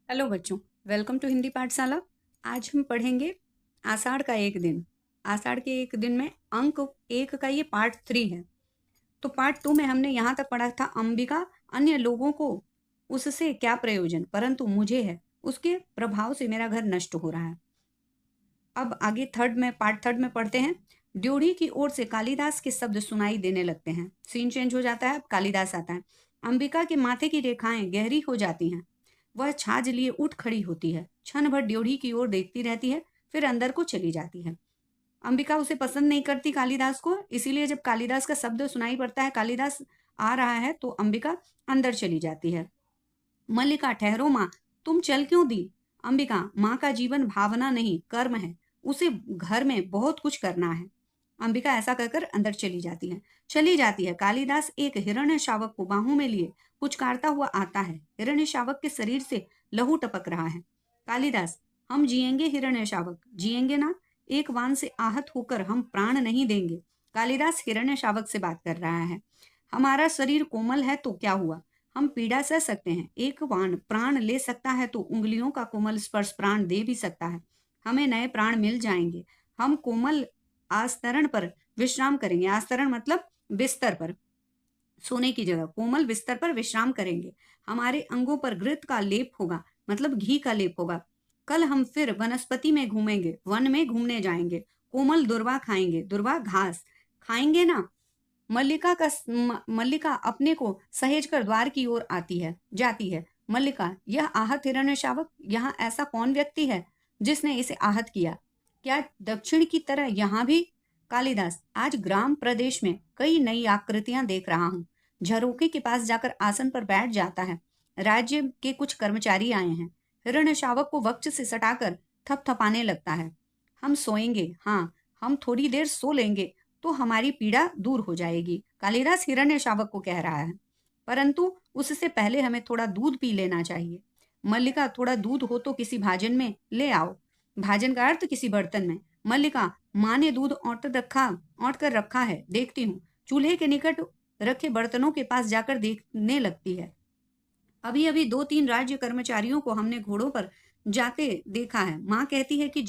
Hello बच्चों, welcome to Hindi पाठशाला। आज हम पढ़ेंगे आषाढ़ का एक दिन। आषाढ़ के एक दिन में अंक 1 का ये पार्ट 3 है। तो पार्ट 2 में हमने यहाँ तक पढ़ा था अंबिका अन्य लोगों को उससे क्या प्रयोजन, परंतु मुझे है, उसके प्रभाव से मेरा घर नष्ट हो रहा है। अब आगे पार्ट थर्ड में पढ़ते हैं। ड्योढ़ी की ओर से कालिदास के शब्द सुनाई देने लगते हैं। सीन चेंज हो जाता है, अब कालिदास आता है। अंबिका के माथे की रेखाएं गहरी हो जाती हैं। वह छाछ लिए उठ खड़ी होती है, क्षण भर ड्योढ़ी की ओर देखती रहती है, फिर अंदर को चली जाती है। अंबिका उसे पसंद नहीं करती कालिदास को, इसीलिए जब कालिदास का शब्द सुनाई पड़ता है, कालिदास आ रहा है, तो अंबिका अंदर चली जाती है। मल्लिका, ठहरो माँ, तुम चल क्यों दी? अंबिका, माँ का जीवन भावना नहीं कर्म है, उसे घर में बहुत कुछ करना है। अंबिका ऐसा कहकर अंदर चली जाती है। कालिदास एक हिरण्य शावक को बाहों में लिए पुचकारता हुआ आता है। हिरण्य शावक के शरीर से लहू टपक रहा है। कालिदास, हम जिएंगे हिरण्य शावक, जिएंगे ना? एक बाण से आहत होकर हम प्राण नहीं देंगे। कालिदास हिरण्य शावक से बात कर रहा है। हमारा शरीर कोमल है तो क्या हुआ, हम पीड़ा सह सकते हैं। एक बाण प्राण ले सकता है तो उंगलियों का कोमल स्पर्श प्राण दे भी सकता है। हमें नए प्राण मिल जाएंगे। हम कोमल आस्तरण पर विश्राम करेंगे। आस्तरण मतलब बिस्तर पर, सोने की जगह, कोमल बिस्तर पर विश्राम करेंगे। हमारे अंगों पर घृत का लेप होगा, मतलब घी का लेप होगा। कल हम फिर वनस्पति में घूमेंगे, वन में घूमने जाएंगे। कोमल दुर्वा खाएंगे, दुर्वा घास खाएंगे ना? मल्लिका अपने को सहेज कर द्वार की ओर जाती है। मल्लिका, यह आहत हिरण्य शावक, यहाँ ऐसा कौन व्यक्ति है जिसने इसे आहत किया? क्या दक्षिण की तरह यहाँ भी? कालिदास, आज ग्राम प्रदेश में कई नई आकृतियां देख रहा हूँ। झरोखे के पास जाकर आसन पर बैठ जाता है। राज्य के कुछ कर्मचारी आए हैं। हिरण्य शावक को वक्ष से सटाकर थपथपाने लगता है। हम सोएंगे, हाँ, हम थोड़ी देर सो लेंगे तो हमारी पीड़ा दूर हो जाएगी। कालिदास हिरण्य शावक को कह रहा है, परंतु उससे पहले हमें थोड़ा दूध पी लेना चाहिए। मल्लिका, थोड़ा दूध हो तो किसी भाजन में ले आओ। भाजन का अर्थ किसी बर्तन में। मल्लिका, माँ ने दूध औंट कर रखा है, देखती हूँ। चूल्हे के निकट रखे बर्तनों के पास जाकर देखने लगती है। अभी अभी 2-3 राज्य कर्मचारियों को हमने घोड़ों पर जाते देखा है। माँ कहती है कि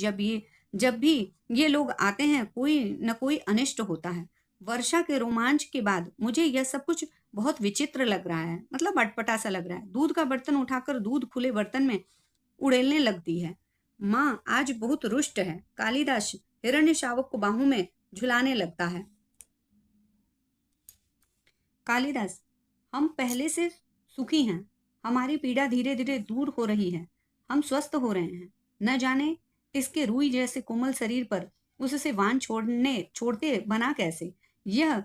जब भी ये लोग आते हैं कोई न कोई अनिष्ट होता है। वर्षा के रोमांच के बाद मुझे यह सब कुछ बहुत विचित्र लग रहा है, मतलब अटपटा सा लग रहा है। दूध का बर्तन उठाकर दूध खुले बर्तन में उड़ेलने लगती है। माँ आज बहुत रुष्ट है। कालिदास हिरण्य शावक को बाहों में झुलाने लगता है। कालिदास, हम पहले से सुखी हैं। हमारी पीड़ा धीरे धीरे दूर हो रही है। हम स्वस्थ हो रहे हैं। न जाने इसके रूई जैसे कोमल शरीर पर उससे वान छोड़ते बना कैसे? यह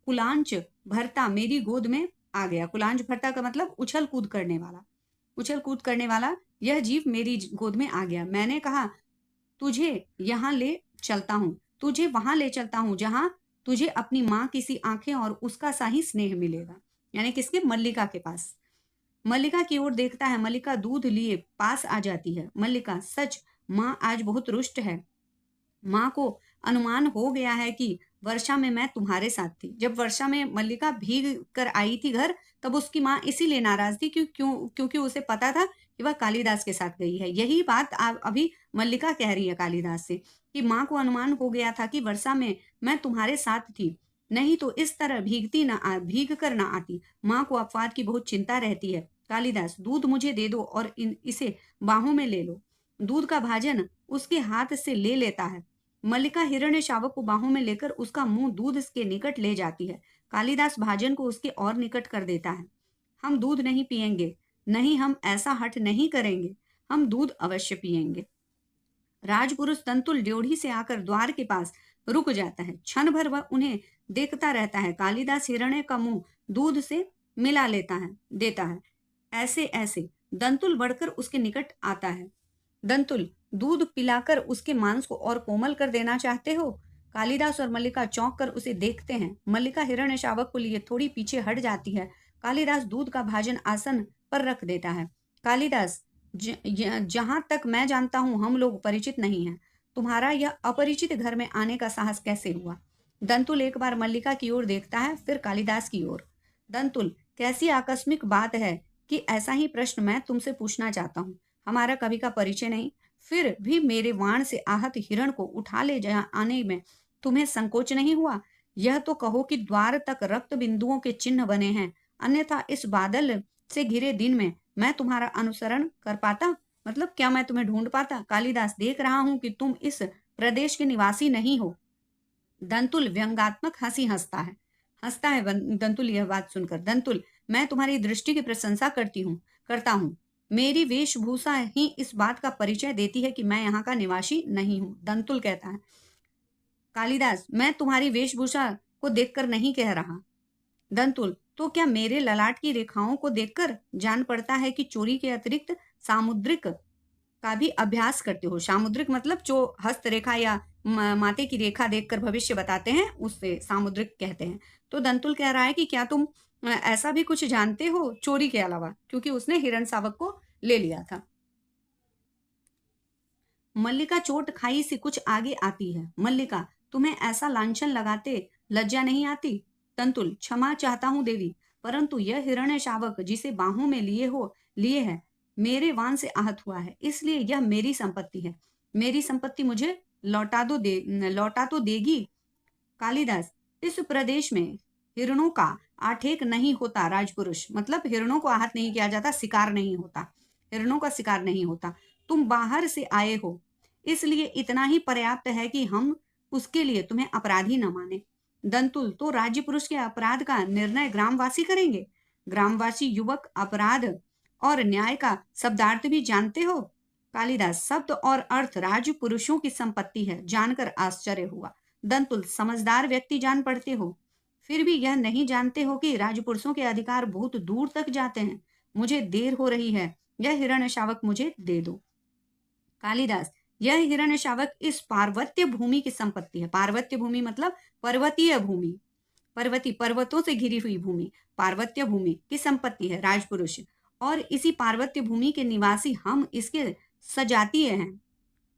कुलांच भरता मेरी गोद में आ गया। कुलांच भरता का मतलब उछल कूद करने वाला। उछल कूद करने वाला यह जीव मेरी गोद में आ गया। मैंने कहा, तुझे यहाँ ले चलता हूँ, तुझे वहां ले चलता हूँ जहां तुझे अपनी माँ की सी आंखें और उसका सा ही स्नेह मिलेगा। यानी किसके? मल्लिका के पास। मल्लिका की ओर देखता है। मल्लिका दूध लिए पास आ जाती है। मल्लिका, सच माँ आज बहुत रुष्ट है। माँ को अनुमान हो गया है कि वर्षा में मैं तुम्हारे साथ थी। जब वर्षा में मल्लिका भीग कर आई थी घर, तब उसकी माँ इसीलिए नाराज थी क्योंकि उसे पता था कि वह कालिदास के साथ गई है। यही बात अभी मल्लिका कह रही है कालिदास से कि माँ को अनुमान हो गया था कि वर्षा में मैं तुम्हारे साथ थी, नहीं तो इस तरह भीग कर ना आती। माँ को अपवाद की बहुत चिंता रहती है। कालिदास, दूध मुझे दे दो और इसे बाहों में ले लो। दूध का भाजन उसके हाथ से ले लेता है। मल्लिका हिरण्य शावक को बाहों में लेकर उसका मुंह दूध के निकट ले जाती है। कालिदास भाजन को उसके और निकट कर देता है। हम दूध नहीं पिएंगे, नहीं, हम ऐसा हठ नहीं करेंगे, हम दूध अवश्य पिएंगे। राजपुरुष तंतुल ड्योढ़ी से आकर द्वार के पास रुक जाता है। क्षण भर वह उन्हें देखता रहता है। कालिदास हिरण्य का मुंह दूध से मिला देता है। ऐसे ऐसे दंतुल बढ़कर उसके निकट आता है। दंतुल, दूध पिलाकर उसके मांस को और कोमल कर देना चाहते हो? कालिदास और मल्लिका चौंक कर उसे देखते हैं। मल्लिका हिरण्य शावक को लिए थोड़ी पीछे हट जाती है। कालिदास दूध का भाजन आसन पर रख देता है। कालिदास, जहां तक मैं जानता हूं हम लोग परिचित नहीं हैं। तुम्हारा यह अपरिचित घर में आने का साहस कैसे हुआ? दंतुल एक बार मल्लिका की ओर देखता है, फिर कालिदास की ओर। दंतुल, कैसी आकस्मिक बात है कि ऐसा ही प्रश्न मैं तुमसे पूछना चाहता हूँ। हमारा कभी का परिचय नहीं, फिर भी मेरे वाण से आहत हिरण को उठा ले जा आने में तुम्हें संकोच नहीं हुआ? यह तो कहो कि द्वार तक रक्त बिंदुओं के चिन्ह बने हैं, अन्यथा इस बादल से घिरे दिन में मैं तुम्हारा अनुसरण कर पाता? मतलब क्या मैं तुम्हें ढूंढ पाता? कालिदास, देख रहा हूं कि तुम इस प्रदेश के निवासी नहीं हो। दंतुल व्यंग्यात्मक हंसी हंसता है दंतुल यह बात सुनकर। दंतुल, मैं तुम्हारी दृष्टि की प्रशंसा करता हूँ। मेरी वेशभूषा ही इस बात का परिचय देती है कि मैं यहाँ का निवासी नहीं हूँ। दंतुल कहता है, कालिदास, मैं तुम्हारी वेशभूषा को देखकर नहीं कह रहा। दंतुल, तो क्या मेरे ललाट की रेखाओं को देखकर जान पड़ता है कि चोरी के अतिरिक्त सामुद्रिक का भी अभ्यास करते हो? सामुद्रिक मतलब जो हस्तरेखा या माथे की रेखा देखकर भविष्य बताते हैं, उससे सामुद्रिक कहते हैं। तो दंतुल कह रहा है कि क्या तुम ऐसा भी कुछ जानते हो चोरी के अलावा, क्योंकि उसने हिरण शावक को ले लिया था। मल्लिका चोट खाई से कुछ आगे आती है। मल्लिका, तुम्हें ऐसा लांछन लगाते लज्जा नहीं आती? तंतुल, क्षमा चाहता हूँ देवी, परंतु यह हिरण्य शावक जिसे बाहों में लिए है, मेरे वान से आहत हुआ है, इसलिए यह मेरी संपत्ति है। मेरी संपत्ति मुझे लौटा तो देगी? कालिदास, इस प्रदेश में हिरणों का आठेक नहीं होता राजपुरुष, मतलब हिरणों को आहत नहीं किया जाता, शिकार नहीं होता, हिरणों का शिकार नहीं होता। तुम बाहर से आए हो, इसलिए इतना ही पर्याप्त है कि हम उसके लिए तुम्हें अपराधी न माने। दंतुल, तो राज्य पुरुष के अपराध का निर्णय ग्रामवासी करेंगे? ग्रामवासी युवक अपराध और न्याय का शब्दार्थ भी जानते हो? कालिदास, शब्द और अर्थ राज्य पुरुषों की संपत्ति है, जानकर आश्चर्य हुआ। दंतुल, समझदार व्यक्ति जान पड़ते हो, फिर भी यह नहीं जानते हो कि राजपुरुषों के अधिकार बहुत दूर तक जाते हैं। मुझे देर हो रही है, यह हिरण्य शावक मुझे दे दो। कालिदास, यह हिरण्य शावक इस पार्वत्य भूमि की संपत्ति है। पार्वत्य भूमि मतलब पर्वतीय भूमि, पर्वतों से घिरी हुई भूमि, पार्वत्य भूमि की संपत्ति है राजपुरुष, और इसी पार्वत्य भूमि के निवासी हम इसके सजातीय हैं।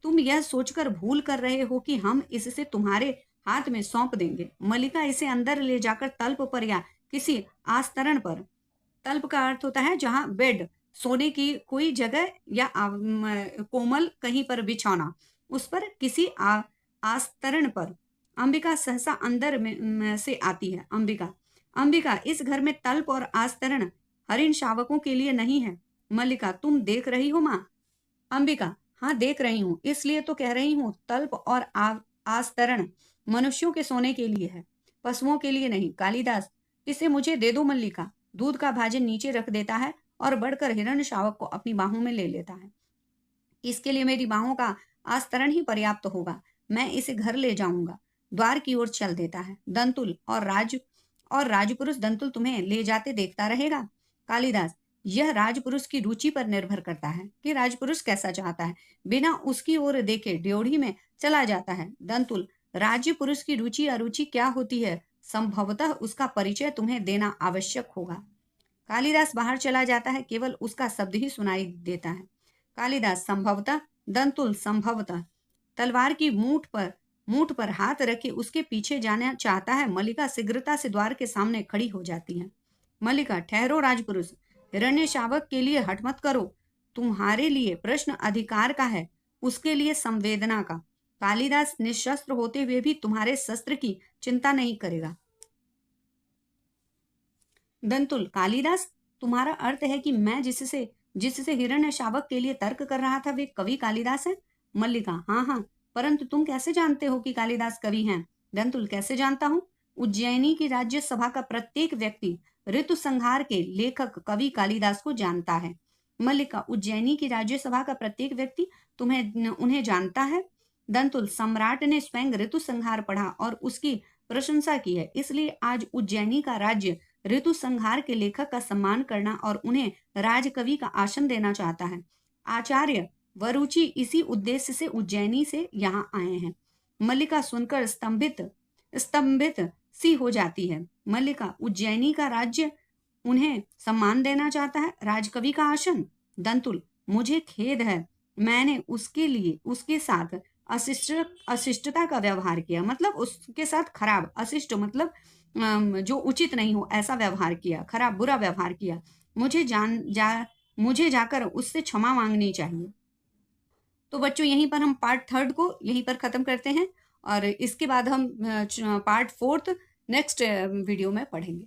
तुम यह सोचकर भूल कर रहे हो कि हम इससे तुम्हारे हाथ में सौंप देंगे। मल्लिका इसे अंदर ले जाकर तल्प पर या किसी आस्तरण पर, तल्प का अर्थ होता है जहां बेड, सोने की कोई जगह या कोमल कहीं पर बिछौना, उस पर किसी आस्तरण पर। अंबिका सहसा अंदर में से आती है। अंबिका, इस घर में तल्प और आस्तरण हरिण शावकों के लिए नहीं है। मल्लिका, तुम देख रही हो माँ? अंबिका, हाँ देख रही हूँ, इसलिए तो कह रही हूँ, तल्प और आस्तरण मनुष्यों के सोने के लिए है, पशुओं के लिए नहीं। कालिदास, इसे मुझे दे दो। मल्लिका दूध का भाजन नीचे रख देता है और बढ़कर हिरण्य शावक को अपनी बाहों में ले लेता है। इसके लिए मेरी बाहों का आस्तरण ही पर्याप्त होगा, मैं इसे घर ले जाऊंगा। द्वार की ओर चल देता है। दंतुल और राजपुरुष दंतुल तुम्हें ले जाते देखता रहेगा। कालिदास, यह राजपुरुष की रुचि पर निर्भर करता है कि राजपुरुष कैसा चाहता है, बिना उसकी ओर देखे ड्योढ़ी में चला जाता है। दंतुल, राज्य पुरुष की रुचि अरुचि क्या होती है, संभवतः उसका परिचय तुम्हें देना आवश्यक होगा। कालिदास बाहर चला जाता है, केवल उसका शब्द ही सुनाई देता है। कालिदास, संभवतः? दंतुल, संभवतः। तलवार की मूठ पर हाथ रखे उसके पीछे जाना चाहता है। मल्लिका शीघ्रता से द्वार के सामने खड़ी हो जाती है। मल्लिका, ठहरो राजपुरुष, हिरण्य शावक के लिए हठ मत करो। तुम्हारे लिए प्रश्न अधिकार का है, उसके लिए संवेदना का। कालिदास निशस्त्र होते हुए भी तुम्हारे शस्त्र की चिंता नहीं करेगा। दंतुल, कालिदास, तुम्हारा अर्थ है कि मैं जिससे हिरण्य शावक के लिए तर्क कर रहा था वे कवि कालिदास है? मल्लिका, हाँ हाँ, परंतु तुम कैसे जानते हो कि कालिदास कवि हैं? दंतुल, कैसे जानता हूँ? उज्जैनी की राज्य सभा का प्रत्येक व्यक्ति ऋतु संहार के लेखक कवि कालिदास को जानता है। मल्लिका, उज्जैनी की राज्य सभा का प्रत्येक व्यक्ति उन्हें जानता है? दंतुल, सम्राट ने स्वयं ऋतु संहार पढ़ा और उसकी प्रशंसा की है, इसलिए आज उज्जैनी का राज्य ऋतु संहार के लेखक का सम्मान करना और उन्हें राजकवि का आसन देना चाहता है। आचार्य वरुचि इसी उद्देश्य से उज्जैनी से यहाँ आए हैं। मल्लिका सुनकर स्तंभित सी हो जाती है। मल्लिका, उज्जैनी का राज्य उन्हें सम्मान देना चाहता है, राजकवि का आसन? दंतुल, मुझे खेद है, मैंने उसके साथ अशिष्टता का व्यवहार किया, मतलब उसके साथ खराब, अशिष्ट मतलब जो उचित नहीं हो ऐसा व्यवहार किया, खराब बुरा व्यवहार किया। मुझे जाकर उससे क्षमा मांगनी चाहिए। तो बच्चों यहीं पर हम पार्ट 3 को यहीं पर ख़त्म करते हैं और इसके बाद हम पार्ट 4 नेक्स्ट वीडियो में पढ़ेंगे।